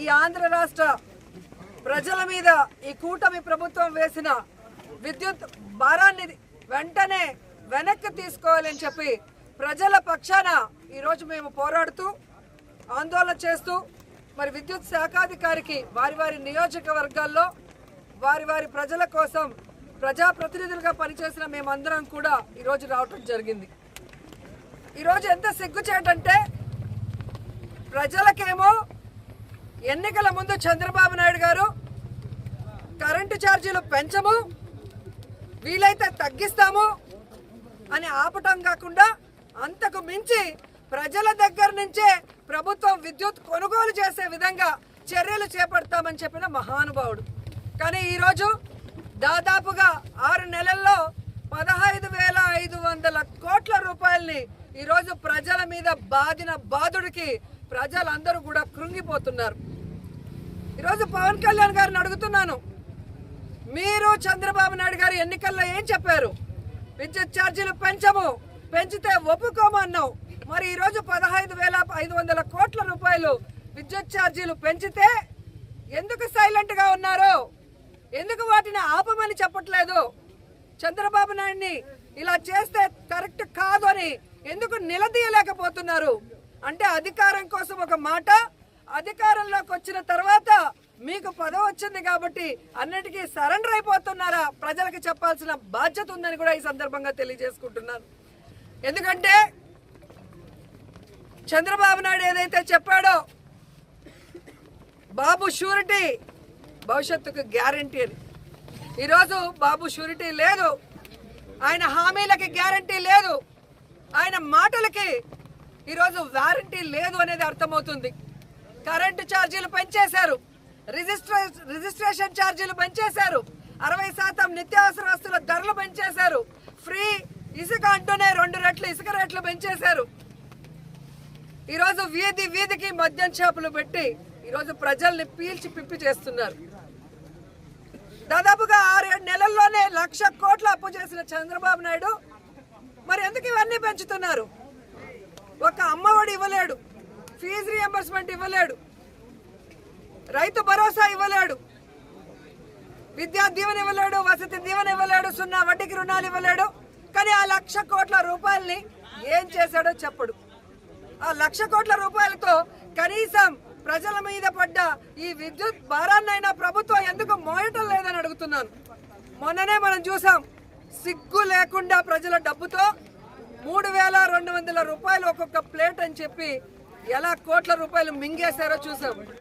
ఈ ఆంధ్ర రాష్ట్ర ప్రజల మీద ఈ కూటమి ప్రభుత్వం వేసిన విద్యుత్ భారాన్ని వెంటనే వెనక్కి తీసుకోవాలని చెప్పి ప్రజల పక్షాన ఈరోజు మేము పోరాడుతూ ఆందోళన చేస్తూ మరి విద్యుత్ శాఖాధికారికి వారి వారి నియోజకవర్గాల్లో వారి వారి ప్రజల కోసం ప్రజాప్రతినిధులుగా పనిచేసిన మేమందరం కూడా ఈరోజు రావటం జరిగింది. ఈరోజు ఎంత సిగ్గుచేటంటే ప్రజలకేమో ఎన్నికల ముందు చంద్రబాబు నాయుడు గారు కరెంటు ఛార్జీలు పెంచము, వీలైతే తగ్గిస్తాము అని ఆపటం కాకుండా అంతకు మించి ప్రజల దగ్గర నుంచే ప్రభుత్వం విద్యుత్ కొనుగోలు చేసే విధంగా చర్యలు చేపడతామని చెప్పిన మహానుభావుడు. కానీ ఈరోజు దాదాపుగా 6 నెలల్లో 15,500 కోట్ల రూపాయల్ని ఈరోజు ప్రజల మీద బాదిన బాధుడికి ప్రజలందరూ కూడా కృంగిపోతున్నారు. ఈరోజు పవన్ కళ్యాణ్ గారిని అడుగుతున్నాను, మీరు చంద్రబాబు నాయుడు గారు ఎన్నికల్లో ఏం చెప్పారు? విద్యుత్ ఛార్జీలు పెంచము, పెంచితే ఒప్పుకోమన్నావు. మరి ఈరోజు 15,500 కోట్ల రూపాయలు విద్యుత్ ఛార్జీలు పెంచితే ఎందుకు సైలెంట్ గా ఉన్నారు? ఎందుకు వాటిని ఆపమని చెప్పట్లేదు? చంద్రబాబు నాయుడిని ఇలా చేస్తే కరెక్ట్ కాదు అని ఎందుకు నిలదీయలేకపోతున్నారు? అంటే అధికారం కోసం ఒక మాట, అధికారంలోకి వచ్చిన తర్వాత మీకు పదవి వచ్చింది కాబట్టి అన్నిటికీ సరెండర్ అయిపోతున్నారా? ప్రజలకు చెప్పాల్సిన బాధ్యత ఉందని కూడా ఈ సందర్భంగా తెలియజేసుకుంటున్నాను. ఎందుకంటే చంద్రబాబు నాయుడు ఏదైతే చెప్పాడో బాబు షూరిటీ భవిష్యత్తుకు గ్యారంటీ అని, ఈరోజు బాబు షూరిటీ లేదు, ఆయన హామీలకి గ్యారంటీ లేదు, ఆయన మాటలకి ఈరోజు వారంటీ లేదు అనేది అర్థమవుతుంది. కరెంటు ఛార్జీలు పెంచేశారు, రిజిస్ట్రేషన్ ఛార్జీలు పెంచేశారు, 60% నిత్యావసర వస్తువుల ధరలు పెంచేశారు, ఫ్రీ ఇసుక అంటూనే 2 రెట్లు ఇసుక రేట్లు పెంచేశారు. ఈరోజు వీధి వీధికి మద్యం షాపులు పెట్టి ఈరోజు ప్రజల్ని పీల్చి పిప్పి చేస్తున్నారు. దాదాపుగా 6-7 నెలల్లోనే 1,00,000 కోట్ల అప్పు చేసిన చంద్రబాబు నాయుడు మరి ఎందుకు ఇవన్నీ పెంచుతున్నారు? ఒక అమ్మఒడి ఇవ్వలేడు, ఫీజు రియంబర్స్మెంట్ ఇవ్వలేడు, రైతు భరోసా ఇవ్వలేడు, విద్యా దీవెన ఇవ్వలేడు, వసతి దీవెన ఇవ్వలేడు, 0 వడ్డీకి రుణాలు ఇవ్వలేడు. కానీ ఆ 1,00,000 కోట్ల రూపాయల్ని ఏం చేశాడో చెప్పడు. ఆ 1,00,000 కోట్ల రూపాయలతో కనీసం ప్రజల మీద పడ్డ ఈ విద్యుత్ భారాన్నైనా ప్రభుత్వం ఎందుకు మోయటం లేదని అడుగుతున్నాను. మొన్ననే మనం చూసాం, సిగ్గు లేకుండా ప్రజల డబ్బుతో 3,200 రూపాయలు ఒక్కొక్క ప్లేట్ అని చెప్పి ఎలా కోట్ల రూపాయలు మింగేశారో చూసాం.